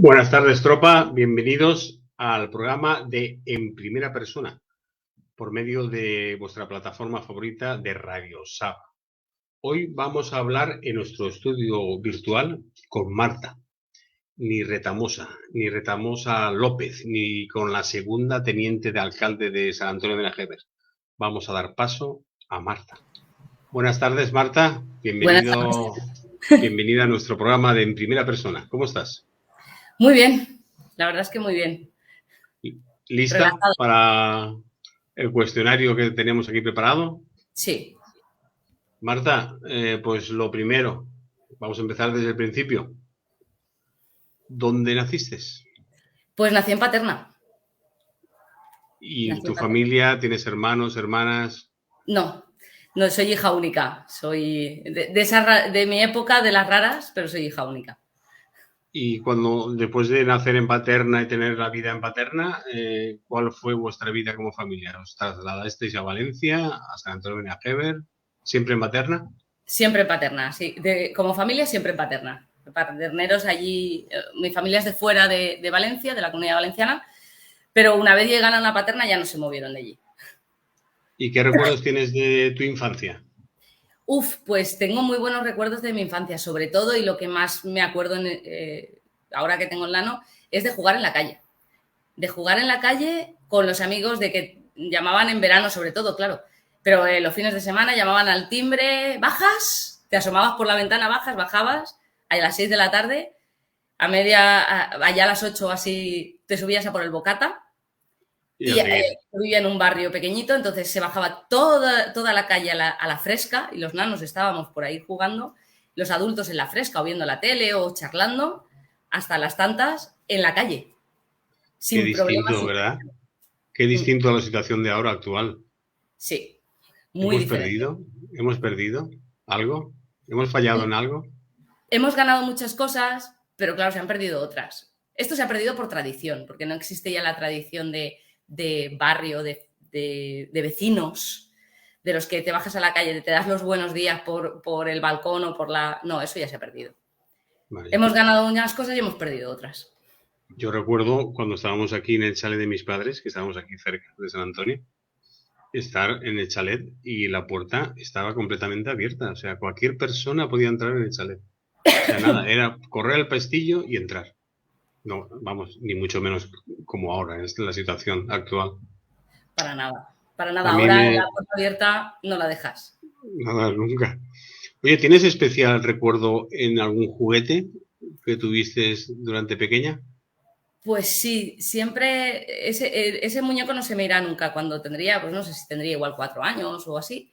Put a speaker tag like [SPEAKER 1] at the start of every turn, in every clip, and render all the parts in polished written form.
[SPEAKER 1] Buenas tardes, tropa. Bienvenidos al programa de En Primera Persona, por medio de vuestra plataforma favorita de Radio SAP. Hoy vamos a hablar en nuestro estudio virtual con Marta, ni Retamosa López, ni con la segunda teniente de alcalde de San Antonio de Najever. Vamos a dar paso a Marta. Buenas tardes, Marta. Bienvenida a nuestro programa de En Primera Persona. ¿Cómo estás?
[SPEAKER 2] Muy bien, la verdad es que muy bien.
[SPEAKER 1] ¿Lista
[SPEAKER 2] Relajado.
[SPEAKER 1] para el cuestionario que tenemos aquí preparado?
[SPEAKER 2] Sí.
[SPEAKER 1] Marta, pues lo primero, vamos a empezar desde el principio. ¿Dónde naciste?
[SPEAKER 2] Pues nací en Paterna.
[SPEAKER 1] ¿Y en tu familia tienes hermanos, hermanas?
[SPEAKER 2] No, soy hija única. Soy de mi época, de las raras, pero soy hija única.
[SPEAKER 1] Y después de nacer en Paterna y tener la vida en Paterna, ¿cuál fue vuestra vida como familia? ¿Os trasladasteis a Valencia, a San Antonio de Najever, siempre en Paterna?
[SPEAKER 2] Siempre en Paterna, sí. Como familia, siempre en Paterna. Paterneros allí, mi familia es de fuera de Valencia, de la Comunidad Valenciana, pero una vez llegaron a Paterna ya no se movieron de allí.
[SPEAKER 1] ¿Y qué recuerdos tienes de tu infancia?
[SPEAKER 2] Pues tengo muy buenos recuerdos de mi infancia, sobre todo, y lo que más me acuerdo ahora que tengo el Lano es de jugar en la calle. De jugar en la calle con los amigos, de que llamaban en verano sobre todo, claro, pero los fines de semana llamaban al timbre, ¿bajas? Te asomabas por la ventana, bajabas a las 6 de la tarde, allá a las 8 así te subías a por el bocata. Y vivía en un barrio pequeñito, entonces se bajaba toda la calle a la fresca y los nanos estábamos por ahí jugando, los adultos en la fresca o viendo la tele o charlando, hasta las tantas en la calle.
[SPEAKER 1] Qué distinto, ¿verdad? Qué distinto a la situación de ahora actual.
[SPEAKER 2] Sí, muy diferente.
[SPEAKER 1] ¿Hemos perdido algo? ¿Hemos fallado en algo?
[SPEAKER 2] Hemos ganado muchas cosas, pero claro, se han perdido otras. Esto se ha perdido por tradición, porque no existe ya la tradición de barrio, de vecinos, de los que te bajas a la calle, te das los buenos días por el balcón o por la... No, eso ya se ha perdido. Vale. Hemos ganado unas cosas y hemos perdido otras.
[SPEAKER 1] Yo recuerdo cuando estábamos aquí en el chalet de mis padres, que estábamos aquí cerca de San Antonio, estar en el chalet y la puerta estaba completamente abierta. O sea, cualquier persona podía entrar en el chalet. O sea, nada, era correr al pestillo y entrar. No, vamos, ni mucho menos como ahora, es la situación actual.
[SPEAKER 2] Para nada, para nada. Ahora la puerta abierta no la dejas.
[SPEAKER 1] Nada, nunca. Oye, ¿tienes especial recuerdo en algún juguete que tuviste durante pequeña?
[SPEAKER 2] Pues sí, siempre ese muñeco no se me irá nunca. Cuando tendría, pues no sé si tendría igual 4 años o así,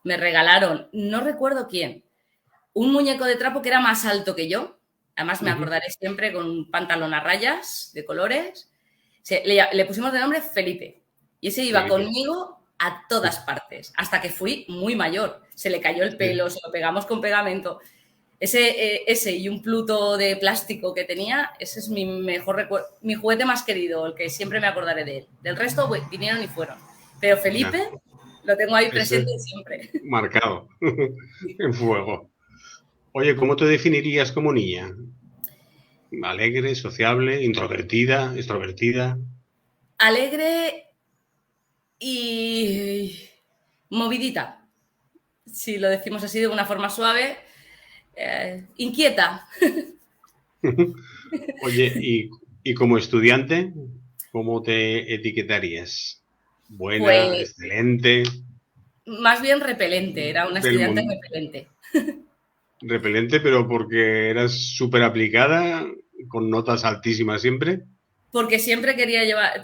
[SPEAKER 2] me regalaron, no recuerdo quién, un muñeco de trapo que era más alto que yo. Además me acordaré siempre, con un pantalón a rayas de colores. Le pusimos de nombre Felipe y ese iba conmigo a todas partes, hasta que fui muy mayor. Se le cayó el pelo, se lo pegamos con pegamento. Ese y un Pluto de plástico que tenía, ese es mi mejor recuerdo, mi juguete más querido, el que siempre me acordaré de él. Del resto vinieron y fueron. Pero Felipe lo tengo ahí presente siempre.
[SPEAKER 1] Marcado, en fuego. Oye, ¿cómo te definirías como niña? ¿Alegre, sociable, introvertida, extrovertida?
[SPEAKER 2] Alegre y movidita, si lo decimos así de una forma suave. Inquieta.
[SPEAKER 1] Oye, y como estudiante, ¿cómo te etiquetarías? ¿Buena,
[SPEAKER 2] Pues,
[SPEAKER 1] excelente?
[SPEAKER 2] Más bien repelente, era una estudiante repelente.
[SPEAKER 1] Repelente, pero porque eras súper aplicada, con notas altísimas siempre.
[SPEAKER 2] Porque siempre quería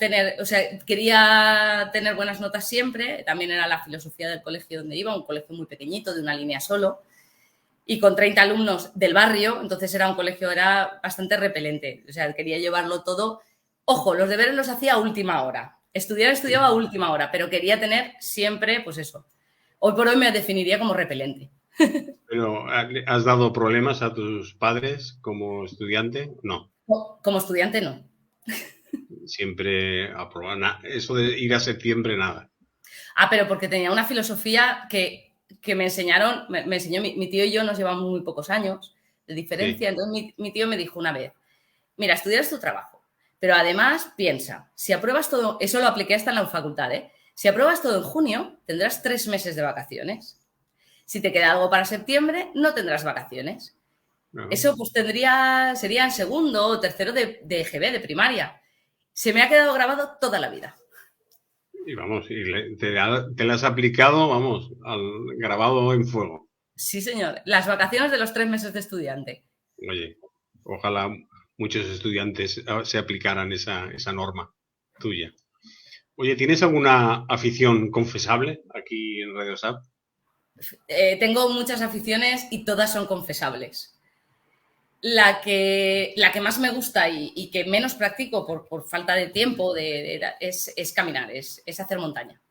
[SPEAKER 2] tener buenas notas siempre. También era la filosofía del colegio donde iba, un colegio muy pequeñito, de una línea solo, y con 30 alumnos del barrio, entonces era bastante repelente. O sea, quería llevarlo todo. Ojo, los deberes los hacía a última hora. Estudiaba a última hora, pero quería tener siempre, pues eso. Hoy por hoy me definiría como repelente.
[SPEAKER 1] ¿Pero has dado problemas a tus padres como estudiante? No.
[SPEAKER 2] Como estudiante, no.
[SPEAKER 1] Siempre aprobar. Eso de ir a septiembre, nada.
[SPEAKER 2] Pero porque tenía una filosofía que me enseñaron, me enseñó mi tío y yo, nos llevamos muy pocos años de diferencia. Sí. Entonces mi tío me dijo una vez, mira, estudiar es tu trabajo, pero además piensa, si apruebas todo, eso lo apliqué hasta en la facultad, ¿eh? Si apruebas todo en junio, tendrás 3 meses de vacaciones. Si te queda algo para septiembre, no tendrás vacaciones. Eso pues sería en segundo o tercero de EGB, de primaria. Se me ha quedado grabado toda la vida.
[SPEAKER 1] Y vamos, te la has aplicado, vamos, al grabado en fuego.
[SPEAKER 2] Sí, señor. Las vacaciones de los 3 meses de estudiante.
[SPEAKER 1] Oye, ojalá muchos estudiantes se aplicaran esa norma tuya. Oye, ¿tienes alguna afición confesable aquí en Radio SAP?
[SPEAKER 2] Tengo muchas aficiones y todas son confesables. La que más me gusta y que menos practico por falta de tiempo es caminar, es hacer montaña.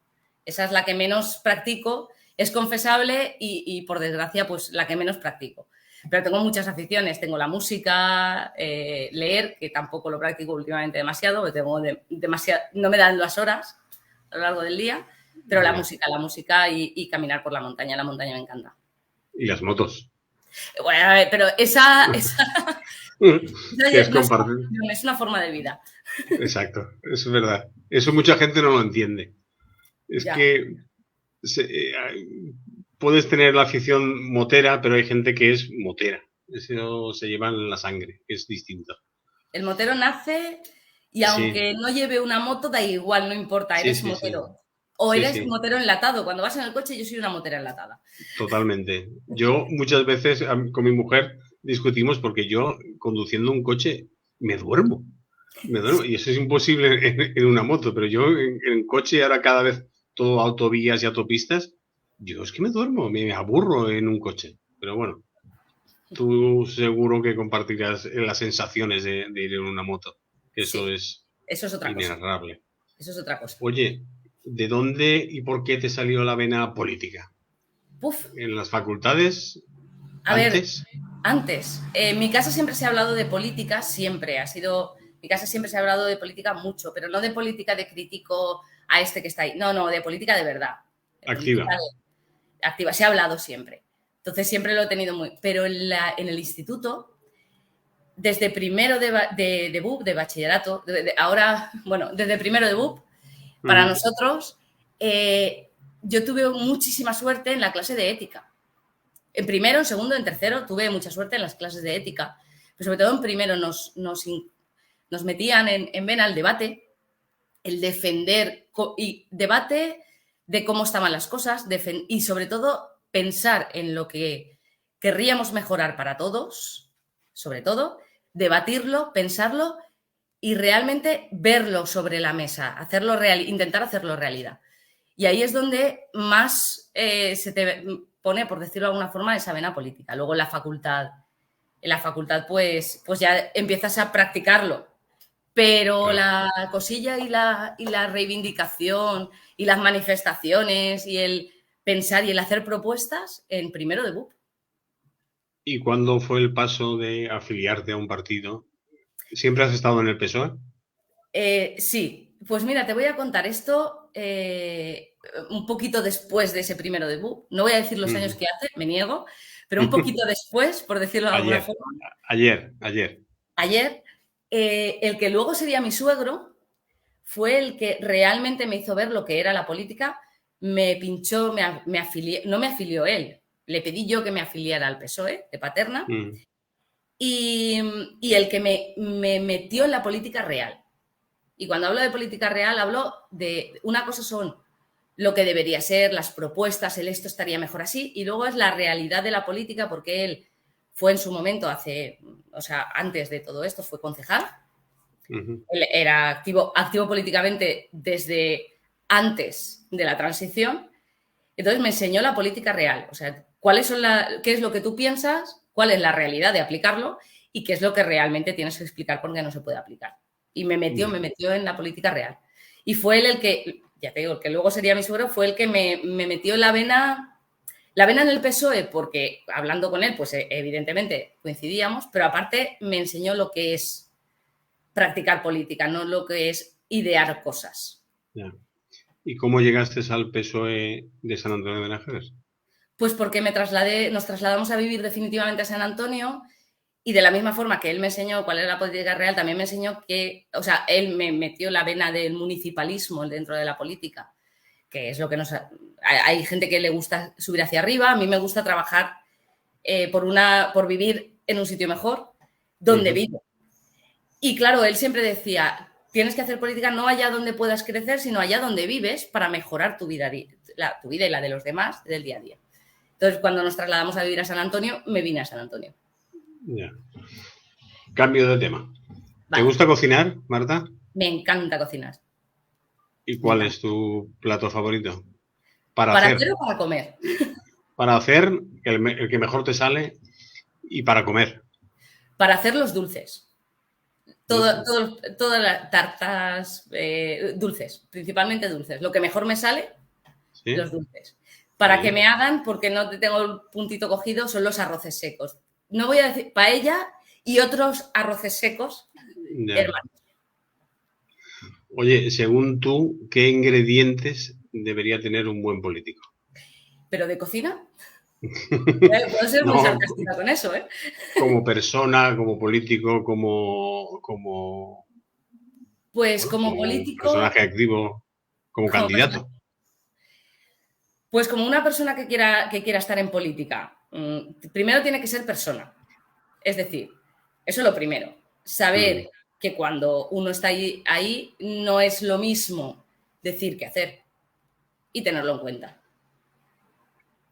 [SPEAKER 2] Esa es la que menos practico, es confesable y por desgracia, pues la que menos practico. Pero tengo muchas aficiones, tengo la música, leer, que tampoco lo practico últimamente demasiado, porque no me dan las horas a lo largo del día, pero la música y caminar por la montaña me encanta.
[SPEAKER 1] ¿Y las motos?
[SPEAKER 2] Bueno, a ver, pero esa
[SPEAKER 1] es
[SPEAKER 2] una forma de vida.
[SPEAKER 1] Exacto, es verdad. Eso mucha gente no lo entiende. Es ya. Que puedes tener la afición motera, pero hay gente que es motera. Eso se lleva en la sangre, es distinto.
[SPEAKER 2] El motero nace y aunque no lleve una moto, da igual, no importa, eres motero. Sí. O eres motero enlatado. Cuando vas en el coche, yo soy una motera enlatada.
[SPEAKER 1] Totalmente. Yo muchas veces con mi mujer discutimos porque yo, conduciendo un coche, me duermo. Y eso es imposible en una moto, pero yo en coche, ahora cada vez todo autovías y autopistas, yo es que me duermo, me aburro en un coche. Pero bueno, tú seguro que compartirás las sensaciones de ir en una moto. Eso es
[SPEAKER 2] otra
[SPEAKER 1] inenarrable.
[SPEAKER 2] Eso es otra cosa.
[SPEAKER 1] Oye, ¿de dónde y por qué te salió la vena política?
[SPEAKER 2] Uf.
[SPEAKER 1] ¿En las facultades?
[SPEAKER 2] Antes. En mi casa siempre se ha hablado de política, siempre. Mi casa siempre se ha hablado de política mucho, pero no de política de crítico a este que está ahí. No, de política de verdad.
[SPEAKER 1] Activa.
[SPEAKER 2] Activa, se ha hablado siempre. Entonces siempre lo he tenido muy... Pero en el instituto, desde primero de BUP, de bachillerato, desde primero de BUP, para nosotros, yo tuve muchísima suerte en la clase de ética. En primero, en segundo, en tercero, tuve mucha suerte en las clases de ética. Pero sobre todo en primero nos metían en vena el debate, el defender y debate de cómo estaban las cosas y sobre todo pensar en lo que querríamos mejorar para todos, sobre todo, debatirlo, pensarlo y realmente verlo sobre la mesa, intentar hacerlo realidad. Y ahí es donde más se te pone, por decirlo de alguna forma, esa vena política. Luego en la facultad pues ya empiezas a practicarlo. Pero la cosilla y la reivindicación y las manifestaciones y el pensar y el hacer propuestas en primero de BUP.
[SPEAKER 1] ¿Y cuándo fue el paso de afiliarte a un partido? ¿Siempre has estado en el PSOE?
[SPEAKER 2] Sí, pues mira, te voy a contar esto un poquito después de ese primero de BUP. No voy a decir los años que hace, me niego, pero un poquito después, por decirlo de alguna forma.
[SPEAKER 1] Ayer.
[SPEAKER 2] El que luego sería mi suegro fue el que realmente me hizo ver lo que era la política. Me pinchó, me afilié, no me afilió él, le pedí yo que me afiliara al PSOE de Paterna y el que me metió en la política real. Y cuando hablo de política real, hablo de una cosa son lo que debería ser, las propuestas, esto estaría mejor así, y luego es la realidad de la política, porque él fue en su momento antes de todo esto, fue concejal. Él era activo políticamente desde antes de la transición. Entonces me enseñó la política real. O sea, qué es lo que tú piensas, cuál es la realidad de aplicarlo y qué es lo que realmente tienes que explicar porque no se puede aplicar. Y me metió en la política real. Y fue él el que, ya te digo, el que luego sería mi suegro, fue el que me metió la vena en el PSOE, porque hablando con él, pues evidentemente coincidíamos, pero aparte me enseñó lo que es practicar política, no lo que es idear cosas.
[SPEAKER 1] Ya. ¿Y cómo llegaste al PSOE de San Antonio de Nájera?
[SPEAKER 2] Pues porque nos trasladamos a vivir definitivamente a San Antonio Y de la misma forma que él me enseñó cuál era la política real, también me enseñó que, o sea, él me metió la vena del municipalismo dentro de la política, que es lo que nos... Hay gente que le gusta subir hacia arriba, a mí me gusta trabajar por vivir en un sitio mejor, donde vivo. Y claro, él siempre decía, tienes que hacer política no allá donde puedas crecer, sino allá donde vives para mejorar tu vida y la de los demás del día a día. Entonces, cuando nos trasladamos a vivir a San Antonio, me vine a San Antonio.
[SPEAKER 1] Ya. Cambio de tema. ¿Te
[SPEAKER 2] Vale.
[SPEAKER 1] gusta cocinar, Marta?
[SPEAKER 2] Me encanta cocinar.
[SPEAKER 1] ¿Y cuál es tu plato favorito?
[SPEAKER 2] ¿Para hacer o para comer?
[SPEAKER 1] Para hacer el que mejor te sale y para comer.
[SPEAKER 2] Para hacer los dulces. Todas las tartas dulces, principalmente dulces. Lo que mejor me sale,
[SPEAKER 1] ¿Sí?
[SPEAKER 2] los dulces. Para que me hagan, porque no tengo el puntito cogido, son los arroces secos. No voy a decir paella y otros arroces secos, hermanos.
[SPEAKER 1] Oye, según tú, ¿qué ingredientes debería tener un buen político?
[SPEAKER 2] ¿Pero de cocina? Puedo ser muy sarcástica con eso, ¿eh?
[SPEAKER 1] Como persona, como político, como
[SPEAKER 2] pues como político...
[SPEAKER 1] personaje activo, como candidato.
[SPEAKER 2] Pues como una persona que quiera estar en política, primero tiene que ser persona. Es decir, eso es lo primero. Saber que cuando uno está ahí no es lo mismo decir que hacer y tenerlo en cuenta.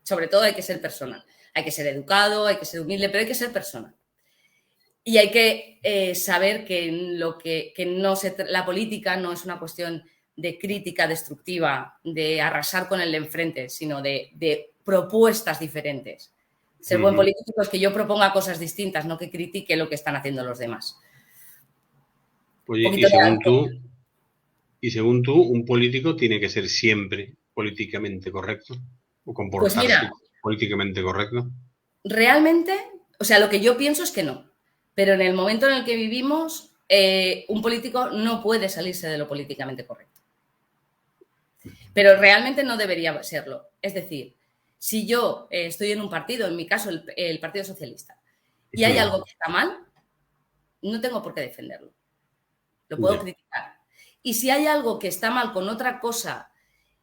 [SPEAKER 2] Sobre todo hay que ser persona. Hay que ser educado, hay que ser humilde, pero hay que ser persona. Y hay que saber que la política no es una cuestión de crítica destructiva, de arrasar con el de enfrente, sino de propuestas diferentes. Ser buen político es que yo proponga cosas distintas, no que critique lo que están haciendo los demás.
[SPEAKER 1] Oye, y según tú, un político tiene que ser siempre políticamente correcto o comportarse
[SPEAKER 2] pues mira,
[SPEAKER 1] políticamente correcto.
[SPEAKER 2] Realmente, o sea, lo que yo pienso es que no. Pero en el momento en el que vivimos, un político no puede salirse de lo políticamente correcto. Pero realmente no debería serlo. Es decir, si yo estoy en un partido, en mi caso el Partido Socialista, y hay algo que está mal, no tengo por qué defenderlo. Lo puedo criticar. Y si hay algo que está mal con otra cosa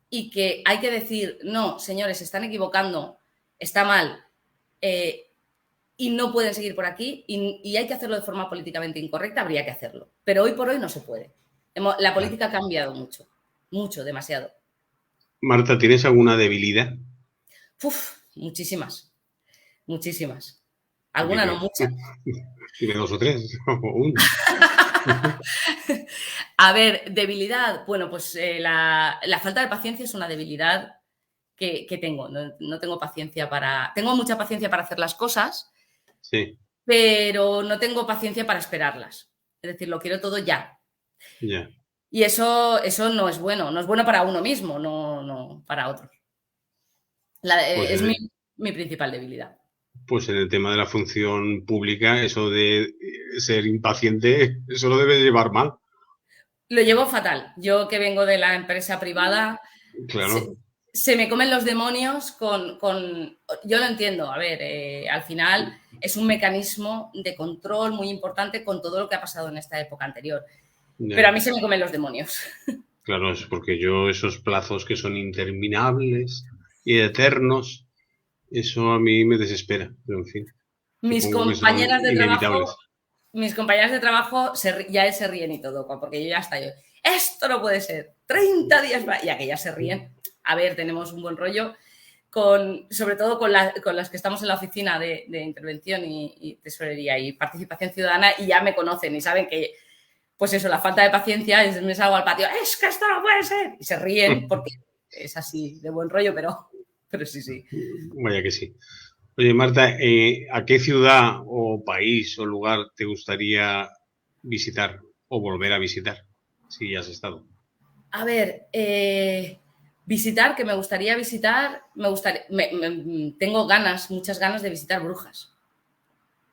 [SPEAKER 2] y que hay que decir, no, señores, se están equivocando, está mal, y no pueden seguir por aquí y hay que hacerlo de forma políticamente incorrecta, habría que hacerlo. Pero hoy por hoy no se puede. La política ha cambiado mucho, mucho, demasiado.
[SPEAKER 1] Marta, ¿tienes alguna debilidad?
[SPEAKER 2] Muchísimas. Alguna no mucha.
[SPEAKER 1] Tiene 2 o 3 o 1.
[SPEAKER 2] A ver, debilidad. Bueno, pues la falta de paciencia es una debilidad que tengo. No tengo paciencia para... Tengo mucha paciencia para hacer las cosas,
[SPEAKER 1] sí,
[SPEAKER 2] pero no tengo paciencia para esperarlas. Es decir, lo quiero todo ya.
[SPEAKER 1] Ya.
[SPEAKER 2] Y eso no es bueno. No es bueno para uno mismo, no para otros. Es mi principal debilidad.
[SPEAKER 1] Pues en el tema de la función pública, eso de ser impaciente, eso lo debe llevar mal.
[SPEAKER 2] Lo llevo fatal. Yo que vengo de la empresa privada,
[SPEAKER 1] Claro.
[SPEAKER 2] se me comen los demonios con... Yo lo entiendo, a ver, al final es un mecanismo de control muy importante con todo lo que ha pasado en esta época anterior.
[SPEAKER 1] Ya.
[SPEAKER 2] Pero a mí se me comen los demonios.
[SPEAKER 1] Claro, es porque yo esos plazos que son interminables y eternos, eso a mí me desespera, pero en fin.
[SPEAKER 2] Mis compañeras de trabajo ya se ríen y todo, porque yo ya estoy. Esto no puede ser. 30 días más. Y aquellas se ríen. A ver, tenemos un buen rollo, sobre todo con las que estamos en la oficina de intervención y tesorería y participación ciudadana, y ya me conocen y saben que, pues eso, la falta de paciencia, me salgo al patio, es que esto no puede ser. Y se ríen porque es así de buen rollo, pero sí.
[SPEAKER 1] Vaya que sí. Oye, Marta, ¿a qué ciudad o país o lugar te gustaría visitar o volver a visitar si has estado?
[SPEAKER 2] A ver, visitar, que me gustaría visitar, tengo muchas ganas de visitar Brujas.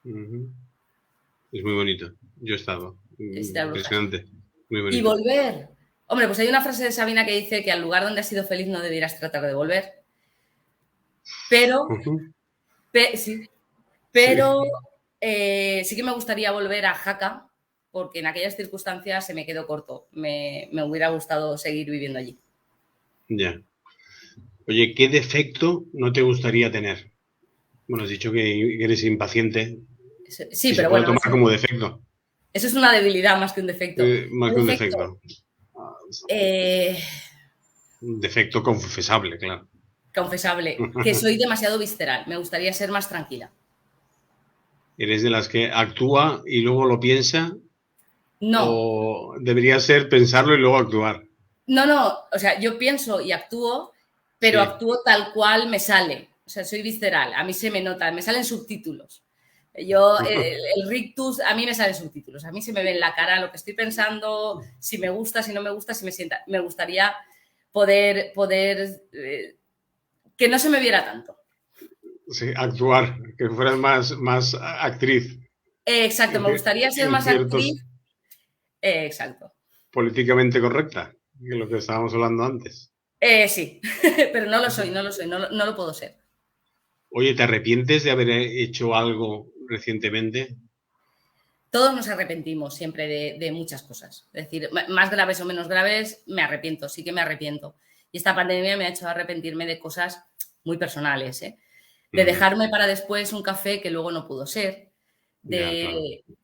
[SPEAKER 1] Es muy bonito. Yo he estado. Impresionante. Muy bonito.
[SPEAKER 2] Y volver. Hombre, pues hay una frase de Sabina que dice que al lugar donde has sido feliz no debieras tratar de volver. Pero, sí, pero Sí que me gustaría volver a Jaca, porque en aquellas circunstancias se me quedó corto. Me hubiera gustado seguir viviendo allí.
[SPEAKER 1] Ya. Oye, ¿qué defecto no te gustaría tener? Bueno, has dicho que eres impaciente
[SPEAKER 2] Sí,
[SPEAKER 1] y se
[SPEAKER 2] pero
[SPEAKER 1] puede
[SPEAKER 2] bueno,
[SPEAKER 1] tomar como defecto,
[SPEAKER 2] eso es una debilidad más que un defecto.
[SPEAKER 1] más que
[SPEAKER 2] Un
[SPEAKER 1] un
[SPEAKER 2] defecto,
[SPEAKER 1] defecto.
[SPEAKER 2] eh,
[SPEAKER 1] Un defecto confesable, claro.
[SPEAKER 2] confesable, que soy demasiado visceral. Me gustaría ser más tranquila.
[SPEAKER 1] ¿Eres de las que actúa y luego lo piensa
[SPEAKER 2] No,
[SPEAKER 1] o debería ser pensarlo y luego actuar?
[SPEAKER 2] no, o sea, yo pienso y actúo, pero
[SPEAKER 1] Sí.
[SPEAKER 2] actúo tal cual me sale. O sea, soy visceral, a mí se me nota, me salen subtítulos. Yo, el rictus, a mí me salen subtítulos, a mí se me ve en la cara lo que estoy pensando, si me gusta, si no me gusta, si me sienta. Me gustaría poder que no se me viera tanto.
[SPEAKER 1] Sí, actuar, que fueras más actriz
[SPEAKER 2] Exacto, me gustaría ser
[SPEAKER 1] en
[SPEAKER 2] más
[SPEAKER 1] ciertos
[SPEAKER 2] actriz. Exacto.
[SPEAKER 1] políticamente correcta, que es lo que estábamos hablando antes.
[SPEAKER 2] Sí, pero no lo soy, no lo puedo ser.
[SPEAKER 1] Oye, ¿te arrepientes de haber hecho algo recientemente?
[SPEAKER 2] Todos nos arrepentimos siempre de muchas cosas. Es decir, más graves o menos graves, me arrepiento, sí que me arrepiento. Y esta pandemia me ha hecho arrepentirme de cosas muy personales, ¿eh? De dejarme para después un café que luego no pudo ser,
[SPEAKER 1] Ya, claro.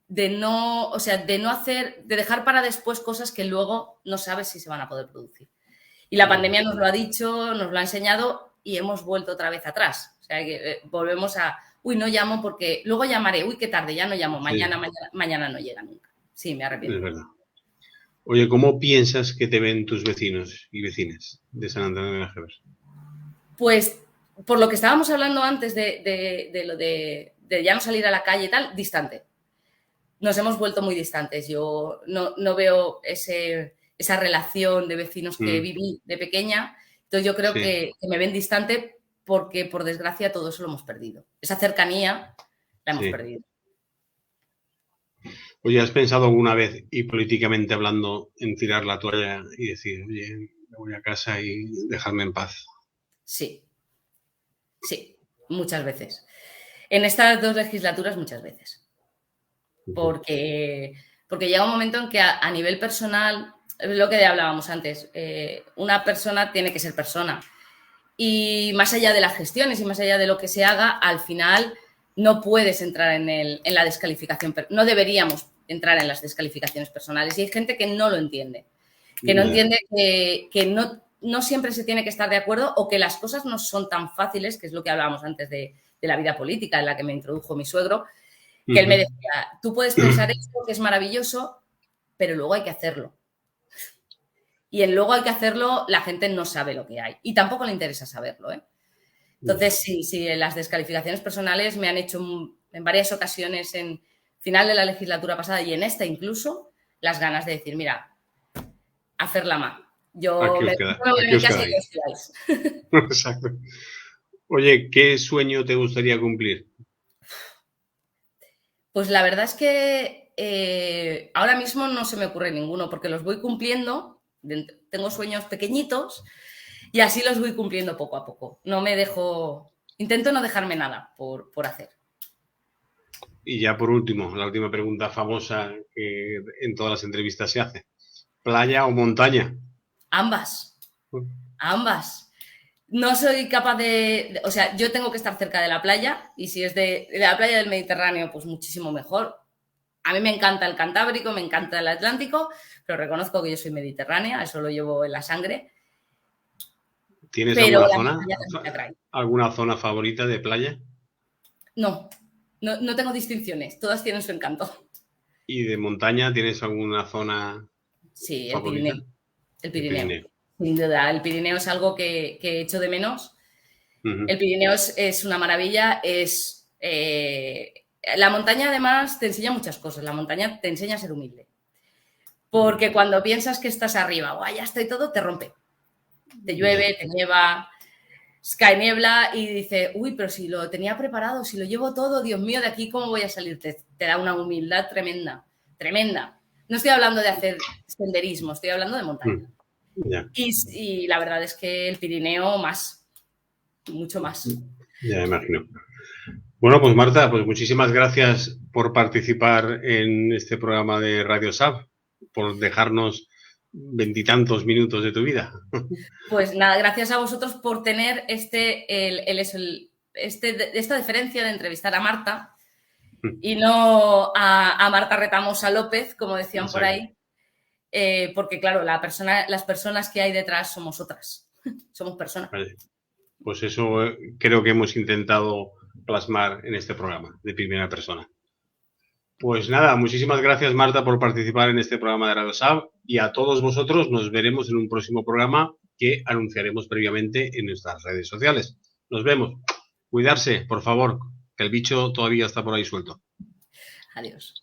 [SPEAKER 2] de no, o sea, de no hacer, de dejar para después cosas que luego no sabes si se van a poder producir. Y la pandemia nos lo ha dicho, nos lo ha enseñado y hemos vuelto otra vez atrás. O sea, que volvemos a, uy, no llamo porque luego llamaré, uy, qué tarde, ya no llamo,
[SPEAKER 1] Sí,
[SPEAKER 2] mañana no llega nunca. Sí, me
[SPEAKER 1] es
[SPEAKER 2] arrepiento.
[SPEAKER 1] verdad. Oye, ¿cómo piensas que te ven tus vecinos y vecinas de San Antonio de Najever?
[SPEAKER 2] Pues por lo que estábamos hablando antes de lo de ya no salir a la calle y tal, distante. Nos hemos vuelto muy distantes. Yo no veo esa relación de vecinos que viví de pequeña. Entonces yo creo
[SPEAKER 1] Sí.
[SPEAKER 2] que me ven distante porque, por desgracia, todo eso lo hemos perdido. Esa cercanía la hemos
[SPEAKER 1] Sí.
[SPEAKER 2] perdido.
[SPEAKER 1] Oye, ¿has pensado alguna vez, y políticamente hablando, en tirar la toalla y decir, oye, me voy a casa y dejarme en paz?
[SPEAKER 2] Sí, sí, muchas veces. En estas 2 legislaturas, muchas veces. Porque llega un momento en que a nivel personal, es lo que hablábamos antes, una persona tiene que ser persona. Y más allá de las gestiones y más allá de lo que se haga, al final no puedes entrar en la descalificación. No deberíamos entrar en las descalificaciones personales. Y hay gente que no lo entiende. Que no entiende que no siempre se tiene que estar de acuerdo o que las cosas no son tan fáciles, que es lo que hablábamos antes de la vida política en la que me introdujo mi suegro, que él me decía, tú puedes pensar esto, que es maravilloso, pero luego hay que hacerlo. Y en luego hay que hacerlo, la gente no sabe lo que hay. Y tampoco le interesa saberlo, ¿eh? Entonces, sí, las descalificaciones personales me han hecho en varias ocasiones, en final de la legislatura pasada y en esta incluso, las ganas de decir, mira, hacerla mal. Yo
[SPEAKER 1] Aquí os
[SPEAKER 2] me voy a
[SPEAKER 1] aquí
[SPEAKER 2] mi
[SPEAKER 1] os
[SPEAKER 2] casa y
[SPEAKER 1] quedáis.
[SPEAKER 2] os quedáis.
[SPEAKER 1] Exacto. Oye, ¿qué sueño te gustaría cumplir?
[SPEAKER 2] Pues la verdad es que ahora mismo no se me ocurre ninguno, porque los voy cumpliendo. Tengo sueños pequeñitos y así los voy cumpliendo poco a poco. No me dejo, intento no dejarme nada por hacer.
[SPEAKER 1] Y ya por último, la última pregunta famosa que en todas las entrevistas se hace. ¿Playa o montaña?
[SPEAKER 2] Ambas, ambas. No soy capaz o sea, yo tengo que estar cerca de la playa y si es de la playa del Mediterráneo, pues muchísimo mejor. A mí me encanta el Cantábrico, me encanta el Atlántico, pero reconozco que yo soy mediterránea, eso lo llevo en la sangre,
[SPEAKER 1] ¿Tienes
[SPEAKER 2] pero la montaña también me atrae.
[SPEAKER 1] alguna zona favorita de playa?
[SPEAKER 2] No tengo distinciones, todas tienen su encanto.
[SPEAKER 1] ¿Y de montaña tienes alguna zona
[SPEAKER 2] Sí, el
[SPEAKER 1] favorita?
[SPEAKER 2] Pirineo, el
[SPEAKER 1] El
[SPEAKER 2] Pirineo.
[SPEAKER 1] Pirineo.
[SPEAKER 2] Sin duda, el Pirineo es algo que echo de menos.
[SPEAKER 1] Uh-huh.
[SPEAKER 2] El Pirineo es una maravilla, la montaña además te enseña muchas cosas, la montaña te enseña a ser humilde. Porque cuando piensas que estás arriba, ¡guau, ya estoy todo!, te rompe. Te llueve, te nieva, cae niebla y dice, uy, pero si lo tenía preparado, si lo llevo todo, Dios mío, de aquí cómo voy a salir. Te da una humildad tremenda, tremenda. No estoy hablando de hacer senderismo, estoy hablando de montaña.
[SPEAKER 1] Yeah.
[SPEAKER 2] Y la verdad es que el Pirineo más, mucho más.
[SPEAKER 1] Ya me imagino. Bueno, pues Marta, pues muchísimas gracias por participar en este programa de Radio SAP, por dejarnos veintitantos minutos de tu vida.
[SPEAKER 2] Pues nada, gracias a vosotros por tener esta diferencia de entrevistar a Marta y no a Marta Retamosa López, como decían por ahí, porque claro, las personas que hay detrás somos otras, somos personas.
[SPEAKER 1] Vale. Pues eso creo que hemos intentado plasmar en este programa de primera persona. Pues nada, muchísimas gracias Marta por participar en este programa de Radio SAP y a todos vosotros nos veremos en un próximo programa que anunciaremos previamente en nuestras redes sociales. Nos vemos. Cuidarse, por favor, que el bicho todavía está por ahí suelto.
[SPEAKER 2] Adiós.